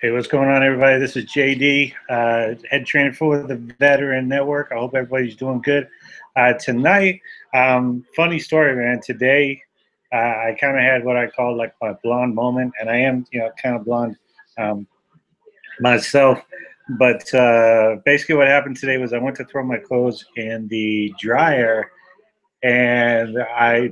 Hey, what's going on, everybody? This is JD, head trainer for the Veteran Network. I hope everybody's doing good. Tonight, funny story, man. Today, I kind of had what I call like my blonde moment, and I am, kind of blonde myself. But basically, what happened today was I went to throw my clothes in the dryer, and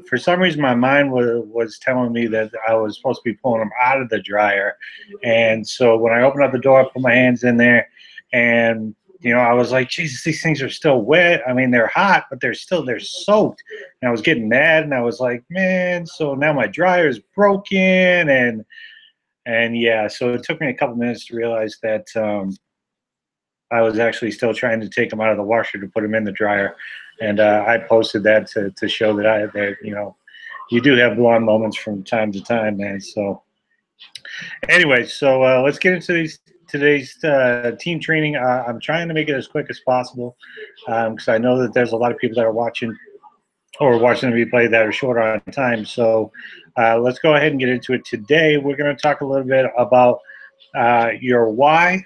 for some reason, my mind was telling me that I was supposed to be pulling them out of the dryer. And so when I opened up the door, I put my hands in there, and I was like, Jesus, these things are still wet. I mean, they're hot, but they're soaked. And I was getting mad, and I was like, man, so now my dryer's broken, and yeah, so it took me a couple minutes to realize that I was actually still trying to take them out of the washer to put them in the dryer. And I posted that to show that you do have blonde moments from time to time, man. So anyway, so let's get into today's team training. I'm trying to make it as quick as possible because I know that there's a lot of people that are watching the replay that are short on time. So let's go ahead and get into it. Today, we're going to talk a little bit about your why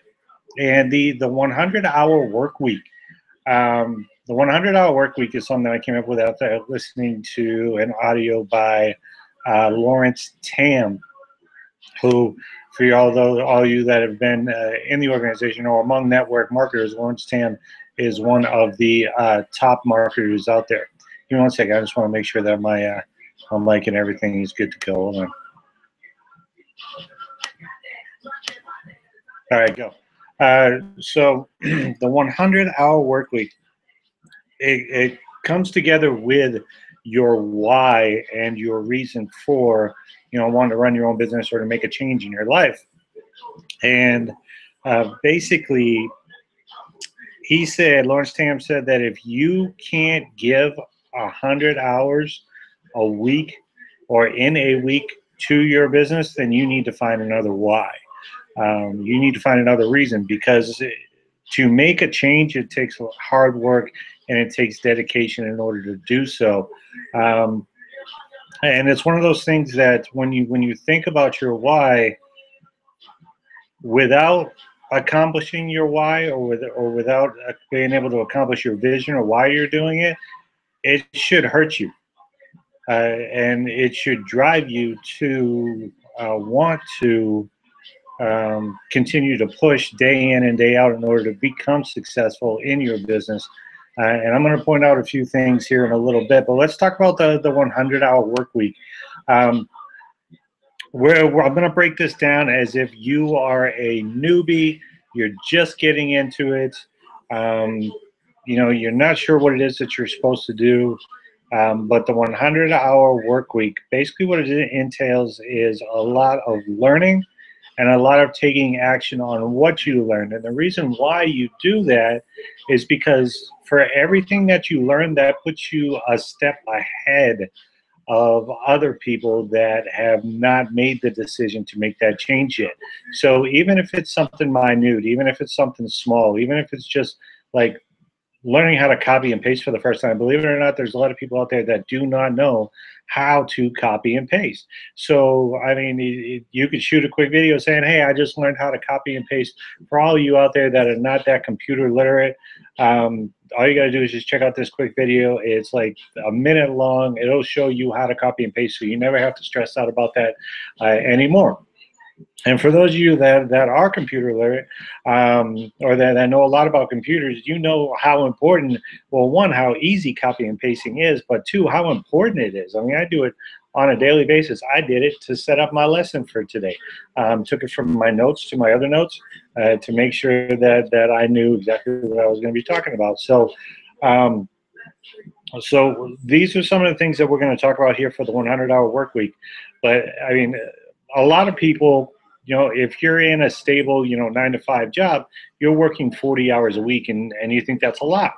and the 100-hour work week. The 100-hour work week is something that I came up with after listening to an audio by Lawrence Tam, who, for all you that have been in the organization or among network marketers, Lawrence Tam is one of the top marketers out there. Give me one second. I just want to make sure that my mic and everything is good to go. Hold on. All right, go. So the 100-hour work week, it comes together with your why and your reason for wanting to run your own business or to make a change in your life. And basically, Lawrence Tam said that if you can't give 100 hours a week or in a week to your business, then you need to find another why. You need to find another reason, because to make a change, it takes hard work and it takes dedication in order to do so. And it's one of those things that when you think about your why, without accomplishing your why or without being able to accomplish your vision or why you're doing it, it should hurt you. And it should drive you to want to continue to push day in and day out in order to become successful in your business. And I'm going to point out a few things here in a little bit, but let's talk about the 100-hour work week. I'm going to break this down as if you are a newbie, you're just getting into it, you're not sure what it is that you're supposed to do. But the 100-hour work week, basically what it entails is a lot of learning and a lot of taking action on what you learned. And the reason why you do that is because for everything that you learn, that puts you a step ahead of other people that have not made the decision to make that change yet. So even if it's something minute, even if it's something small, even if it's just like learning how to copy and paste for the first time, believe it or not, there's a lot of people out there that do not know how to copy and paste. So, I mean, you could shoot a quick video saying, hey, I just learned how to copy and paste. For all of you out there that are not that computer literate, all you got to do is just check out this quick video. It's like a minute long. It'll show you how to copy and paste, so you never have to stress out about that anymore. And for those of you that are computer literate or that know a lot about computers, you know how important, well, one, how easy copy and pasting is, but two, how important it is. I mean, I do it on a daily basis. I did it to set up my lesson for today. Took it from my notes to my other notes to make sure that I knew exactly what I was going to be talking about. So, so these are some of the things that we're going to talk about here for the 100-hour work week. But I mean, a lot of people, if you're in a stable, 9-to-5 job, you're working 40 hours a week, and you think that's a lot.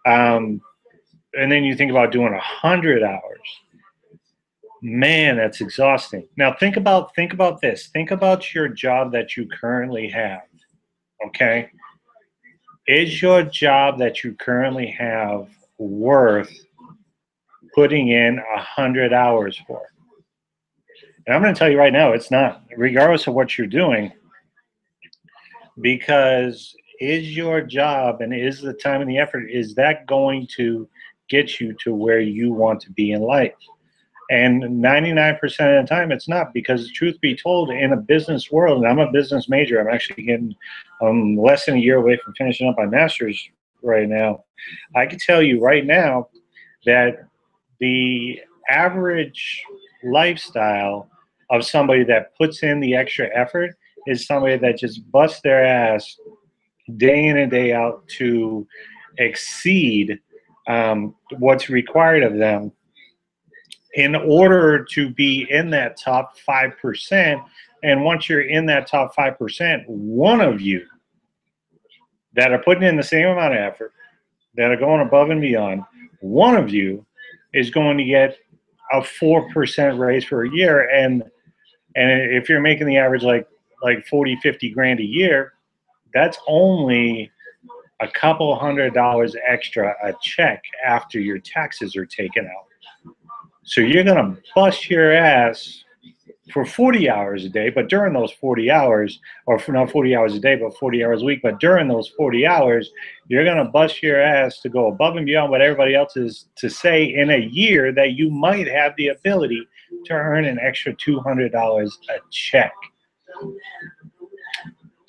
And then you think about doing 100 hours. Man, that's exhausting. Now think about this. Think about your job that you currently have. Okay? Is your job that you currently have worth putting in 100 hours for? And I'm going to tell you right now, it's not. Regardless of what you're doing, Because is your job and is the time and the effort, is that going to get you to where you want to be in life? And 99% of the time, it's not, because truth be told, in a business world, and I'm a business major, I'm actually getting less than a year away from finishing up my master's right now. I can tell you right now that the average lifestyle of somebody that puts in the extra effort is somebody that just busts their ass day in and day out to exceed what's required of them in order to be in that top 5%. And once you're in that top 5%, one of you that are putting in the same amount of effort, that are going above and beyond, one of you is going to get a 4% raise for a year. And if you're making the average like 40, 50 grand a year, that's only a couple $100 extra a check after your taxes are taken out. So you're going to bust your ass for 40 hours a day, but during those 40 hours, or for not 40 hours a day, but 40 hours a week, but during those 40 hours, you're going to bust your ass to go above and beyond what everybody else is to say in a year that you might have the ability to earn an extra $200 a check.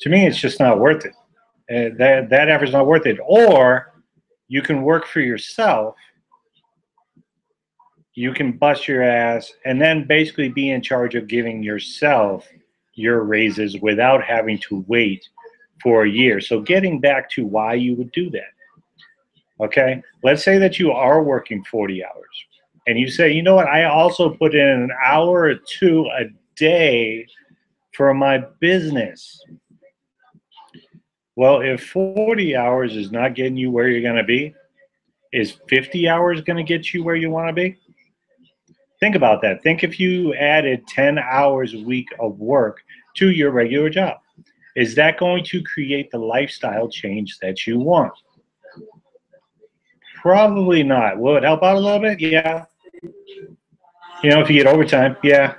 To me, it's just not worth it. That effort is not worth it. Or you can work for yourself. You can bust your ass and then basically be in charge of giving yourself your raises without having to wait for a year. So getting back to why you would do that. Okay, let's say that you are working 40 hours and you say, you know what, I also put in an hour or two a day for my business. Well, if 40 hours is not getting you where you're going to be, is 50 hours going to get you where you want to be? Think about that. Think if you added 10 hours a week of work to your regular job. Is that going to create the lifestyle change that you want? Probably not. Will it help out a little bit? Yeah. You know, if you get overtime, yeah.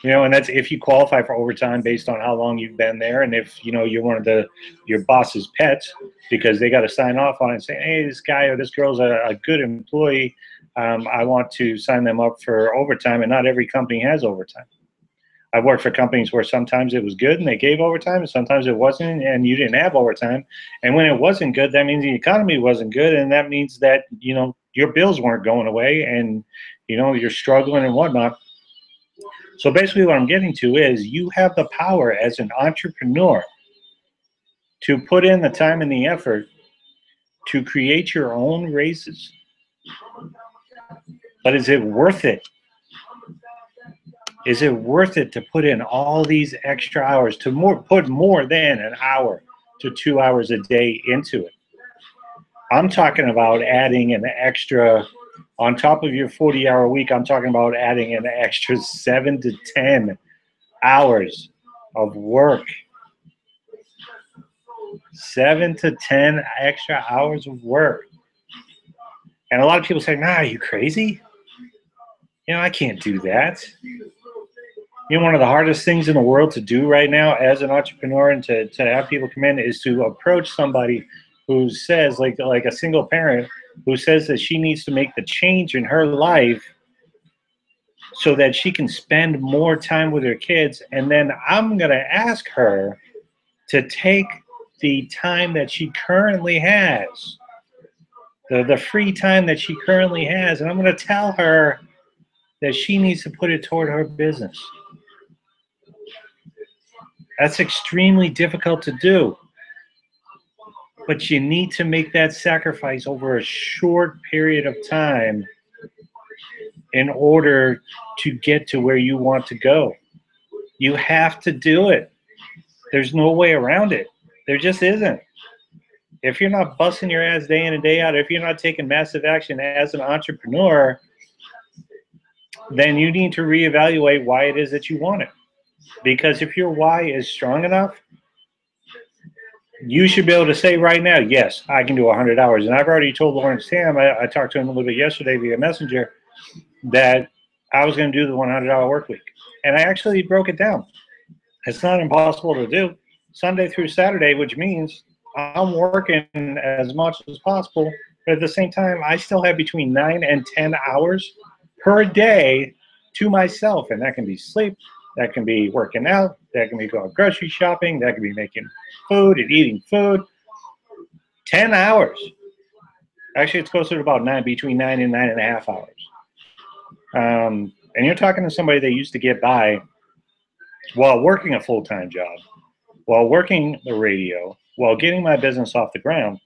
You know, and that's if you qualify for overtime based on how long you've been there, and if you know you're one of your boss's pets, because they got to sign off on it and say, hey, this guy or this girl's a good employee. I want to sign them up for overtime, and not every company has overtime. I've worked for companies where sometimes it was good and they gave overtime, and sometimes it wasn't, and you didn't have overtime. And when it wasn't good, that means the economy wasn't good, and that means that you know your bills weren't going away, and you know you're struggling and whatnot. So basically, what I'm getting to is you have the power as an entrepreneur to put in the time and the effort to create your own raises. But is it worth it? Is it worth it to put in all these extra hours, to put more than an hour to 2 hours a day into it? I'm talking about adding an extra, on top of your 40-hour week, I'm talking about adding an extra 7 to 10 hours of work. 7 to 10 extra hours of work. And a lot of people say, nah, are you crazy? You know, I can't do that. You know, one of the hardest things in the world to do right now as an entrepreneur and to have people come in is to approach somebody who says, like a single parent who says that she needs to make the change in her life so that she can spend more time with her kids. And then I'm going to ask her to take the time that she currently has, the free time that she currently has, and I'm going to tell her that she needs to put it toward her business. That's extremely difficult to do. But you need to make that sacrifice over a short period of time in order to get to where you want to go. You have to do it. There's no way around it. There just isn't. If you're not busting your ass day in and day out, if you're not taking massive action as an entrepreneur, then you need to reevaluate why it is that you want it. Because if your why is strong enough, you should be able to say right now, yes, I can do 100 hours. And I've already told Lawrence Tam, I talked to him a little bit yesterday via Messenger, that I was going to do the 100-hour work week. And I actually broke it down. It's not impossible to do. Sunday through Saturday, which means I'm working as much as possible. But at the same time, I still have between 9 and 10 hours per day to myself. And that can be sleep, that can be working out, that can be going grocery shopping, that can be making food and eating food. 10 hours. Actually, it's closer to about between 9 and 9.5 hours. And you're talking to somebody that used to get by while working a full-time job, while working the radio, while getting my business off the ground.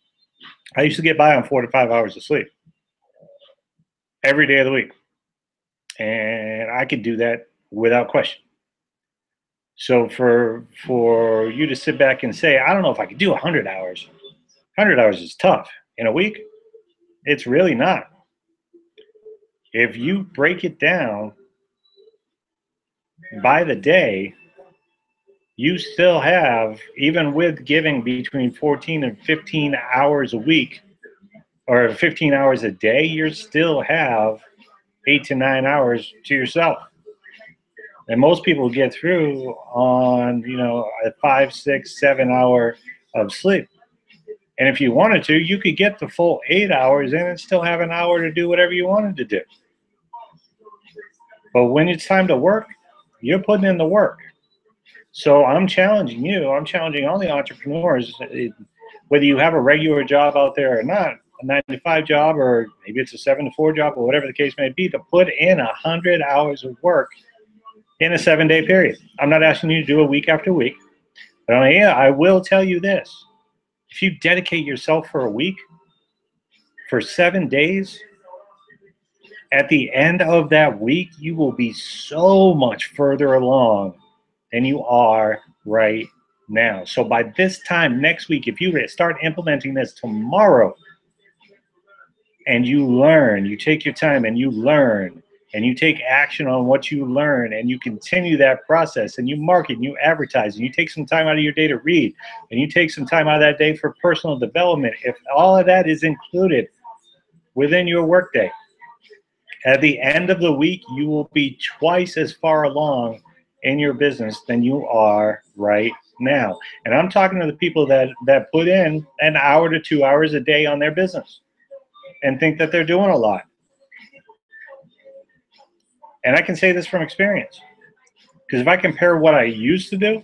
I used to get by on 4 to 5 hours of sleep every day of the week. And I could do that without question. So for you to sit back and say, I don't know if I could do 100 hours. 100 hours is tough. In a week, it's really not. If you break it down by the day, you still have, even with giving between 14 and 15 hours a week, or 15 hours a day, you still have 8 to 9 hours to yourself. And most people get through on, a 5, 6, 7 hour of sleep. And if you wanted to, you could get the full 8 hours in and still have an hour to do whatever you wanted to do. But when it's time to work, you're putting in the work. So I'm challenging you, I'm challenging all the entrepreneurs, whether you have a regular job out there or not, a 9 to 5 job, or maybe it's a 7 to 4 job, or whatever the case may be, to put in 100 hours of work in a 7-day period. I'm not asking you to do it week after week, but I will tell you this. If you dedicate yourself for a week, for 7 days, at the end of that week, you will be so much further along than you are right now. So by this time next week, if you start implementing this tomorrow, and you learn, you take your time and you learn, and you take action on what you learn, and you continue that process, and you market, and you advertise, and you take some time out of your day to read, and you take some time out of that day for personal development, if all of that is included within your workday, at the end of the week, you will be twice as far along in your business than you are right now. And I'm talking to the people that put in an hour to 2 hours a day on their business and think that they're doing a lot. And I can say this from experience, because if I compare what I used to do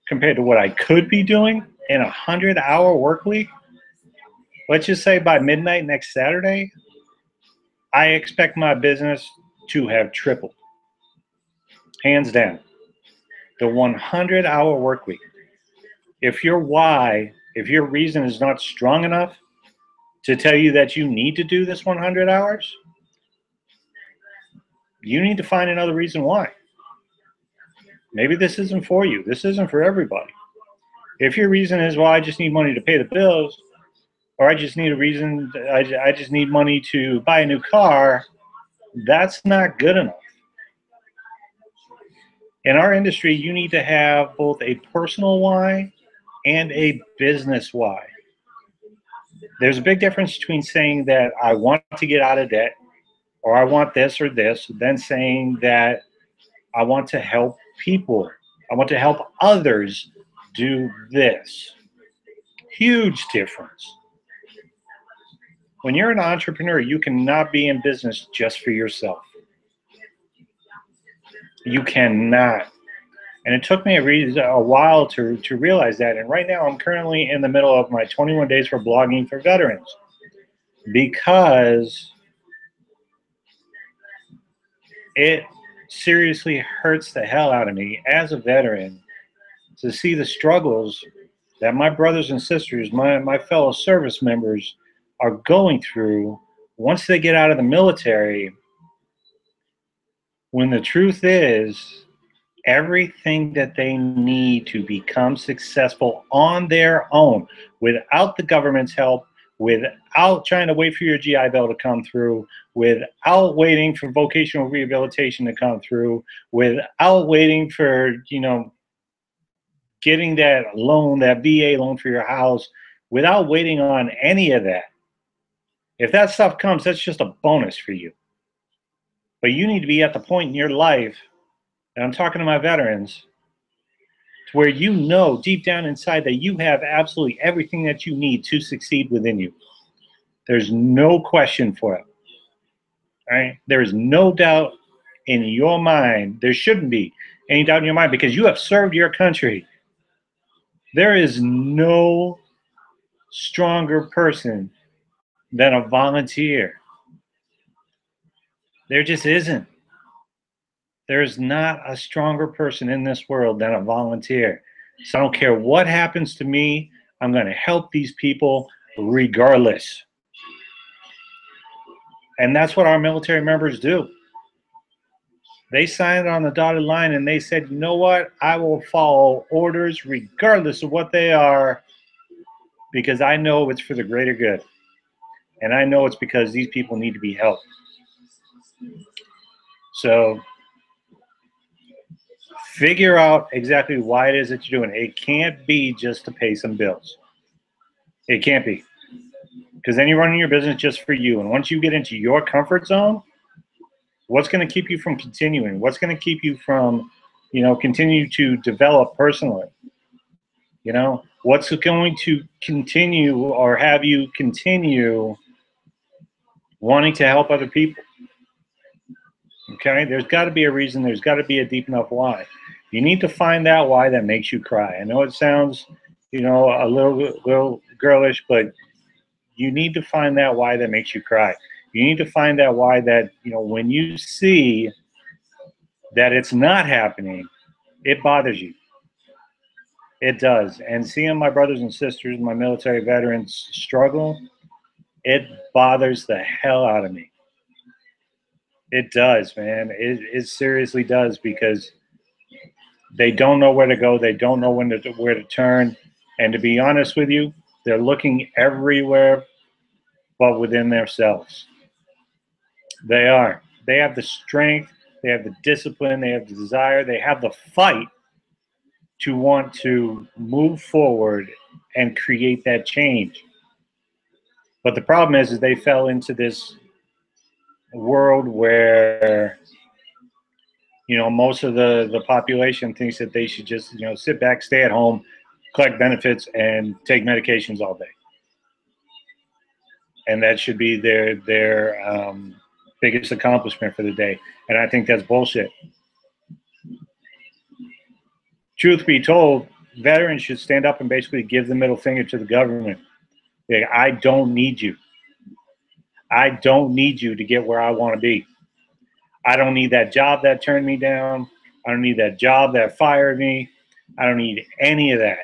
compared to what I could be doing in 100-hour work week, let's just say by midnight next Saturday, I expect my business to have tripled. Hands down. The 100-hour work week. If your reason is not strong enough to tell you that you need to do this 100 hours, you need to find another reason why. Maybe this isn't for you. This isn't for everybody. If your reason is, well, I just need money to pay the bills, or I just need I just need money to buy a new car, that's not good enough. In our industry, you need to have both a personal why and a business why. There's a big difference between saying that I want to get out of debt, or I want this or this, than saying that I want to help people. I want to help others do this. Huge difference. When you're an entrepreneur, you cannot be in business just for yourself. You cannot. And it took me a while to realize that. And right now, I'm currently in the middle of my 21 days for blogging for veterans, because it seriously hurts the hell out of me as a veteran to see the struggles that my brothers and sisters, my fellow service members, are going through once they get out of the military, when the truth is, everything that they need to become successful on their own, without the government's help, without trying to wait for your GI Bill to come through, without waiting for vocational rehabilitation to come through, without waiting for, getting that loan, that VA loan for your house, without waiting on any of that. If that stuff comes, that's just a bonus for you. But you need to be at the point in your life, and I'm talking to my veterans, where you know deep down inside that you have absolutely everything that you need to succeed within you. There's no question for it. All right? There is no doubt in your mind. There shouldn't be any doubt in your mind because you have served your country. There is no stronger person than a volunteer. There just isn't. There's not a stronger person in this world than a volunteer. So I don't care what happens to me, I'm going to help these people regardless. And that's what our military members do. They signed on the dotted line and they said, you know what? I will follow orders regardless of what they are because I know it's for the greater good. And I know it's because these people need to be helped. So figure out exactly why it is that you're doing it. It can't be just to pay some bills. It can't be. Because then you're running your business just for you. And once you get into your comfort zone, what's going to keep you from continuing? What's going to keep you from, continue to develop personally? What's going to continue or have you continue wanting to help other people? Okay, there's got to be a reason. There's got to be a deep enough why. You need to find that why that makes you cry. I know it sounds, a little girlish, but you need to find that why that makes you cry. You need to find that why that, when you see that it's not happening, it bothers you. It does. And seeing my brothers and sisters, my military veterans struggle, it bothers the hell out of me. It does, man. It seriously does because they don't know where to go. They don't know where to turn. And to be honest with you, they're looking everywhere but within themselves. They are. They have the strength. They have the discipline. They have the desire. They have the fight to want to move forward and create that change. But the problem is they fell into this world where most of the population thinks that they should just sit back, stay at home, collect benefits, and take medications all day, and that should be their biggest accomplishment for the day. And I think that's bullshit. Truth be told, veterans should stand up and basically give the middle finger to the government. Like, I don't need you. I don't need you to get where I want to be. I don't need that job that turned me down. I don't need that job that fired me. I don't need any of that.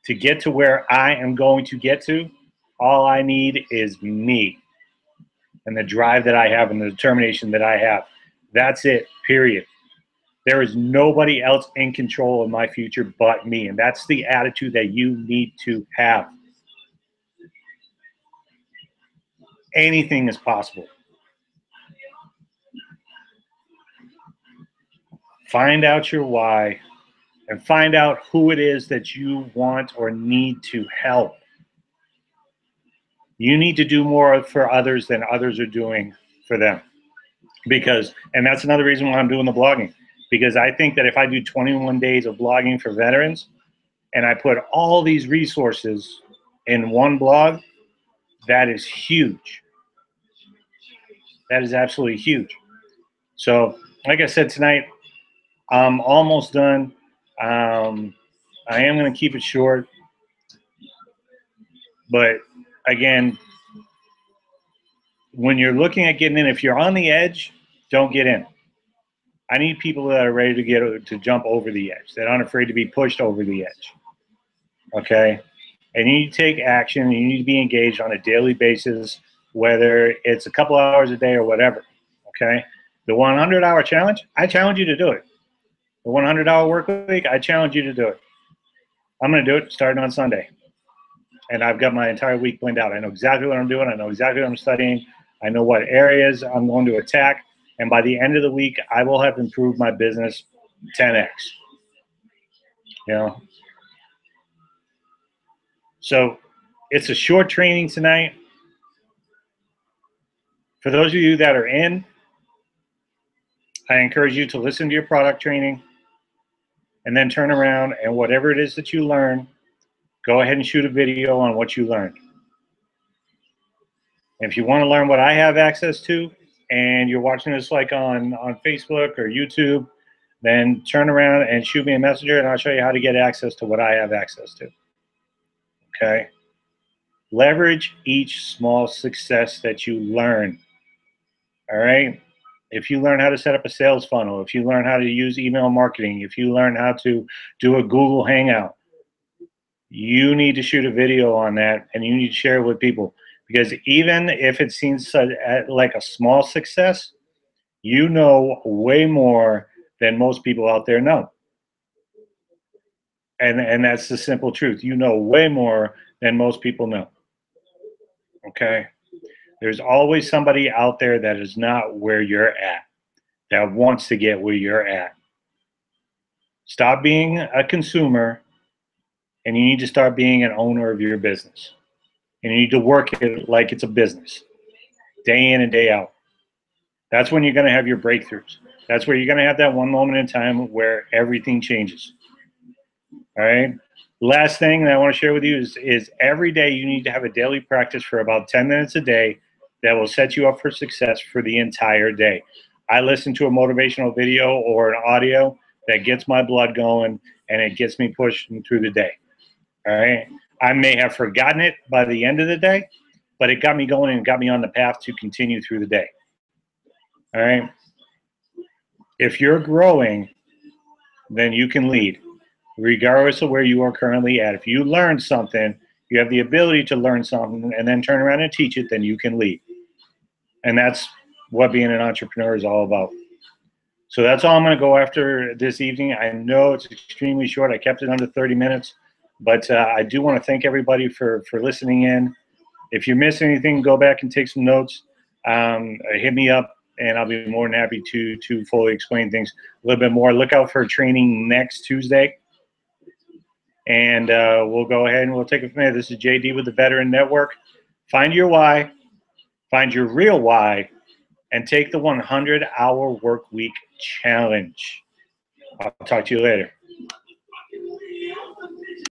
To get to where I am going to get to, all I need is me and the drive that I have and the determination that I have. That's it, period. There is nobody else in control of my future but me. And that's the attitude that you need to have. Anything is possible. Find out your why and find out who it is that you want or need to help. You need to do more for others than others are doing for them. And that's another reason why I'm doing the blogging. Because I think that if I do 21 days of blogging for veterans and I put all these resources in one blog, that is huge. That is absolutely huge. So, like I said tonight, I'm almost done. I am going to keep it short. But again, when you're looking at getting in, if you're on the edge, don't get in. I need people that are ready to jump over the edge, that aren't afraid to be pushed over the edge. Okay? And you need to take action. You need to be engaged on a daily basis, whether it's a couple hours a day or whatever. Okay? The 100-hour challenge, I challenge you to do it. The 100-hour work week, I challenge you to do it. I'm going to do it starting on Sunday. And I've got my entire week planned out. I know exactly what I'm doing. I know exactly what I'm studying. I know what areas I'm going to attack. And by the end of the week, I will have improved my business 10x. So it's a short training tonight. For those of you that are in, I encourage you to listen to your product training. and then turn around and whatever it is that you learn, go ahead and shoot a video on what you learned. If you want to learn what I have access to, and you're watching this like on Facebook or YouTube, then turn around and shoot me a messenger, and I'll show you how to get access to what I have access to. Okay? Leverage each small success that you learn. All right? If you learn how to set up a sales funnel, if you learn how to use email marketing, if you learn how to do a Google Hangout, you need to shoot a video on that, and you need to share it with people. Because even if it seems like a small success, you know way more than most people out there know. And that's the simple truth. You know way more than most people know. Okay? There's always somebody out there that is not where you're at, that wants to get where you're at. Stop being a consumer, and you need to start being an owner of your business. And you need to work it like it's a business, day in and day out. That's when you're going to have your breakthroughs. That's where you're going to have that one moment in time where everything changes. All right? Last thing that I want to share with you is every day you need to have a daily practice for about 10 minutes a day that will set you up for success for the entire day. I listen to a motivational video or an audio that gets my blood going, and it gets me pushing through the day. All right? I may have forgotten it by the end of the day, but it got me going and got me on the path to continue through the day. All right? If you're growing, then you can lead, regardless of where you are currently at. If you learn something, you have the ability to learn something and then turn around and teach it, then you can lead. And that's what being an entrepreneur is all about. So that's all I'm going to go after this evening. I know it's extremely short. I kept it under 30 minutes. But I do want to thank everybody for listening in. If you miss anything, go back and take some notes. Hit me up, and I'll be more than happy to fully explain things a little bit more. Look out for training next Tuesday. And we'll go ahead and we'll take it from there. This is JD with the Veteran Network. Find your why, find your real why, and take the 100-hour work week challenge. I'll talk to you later.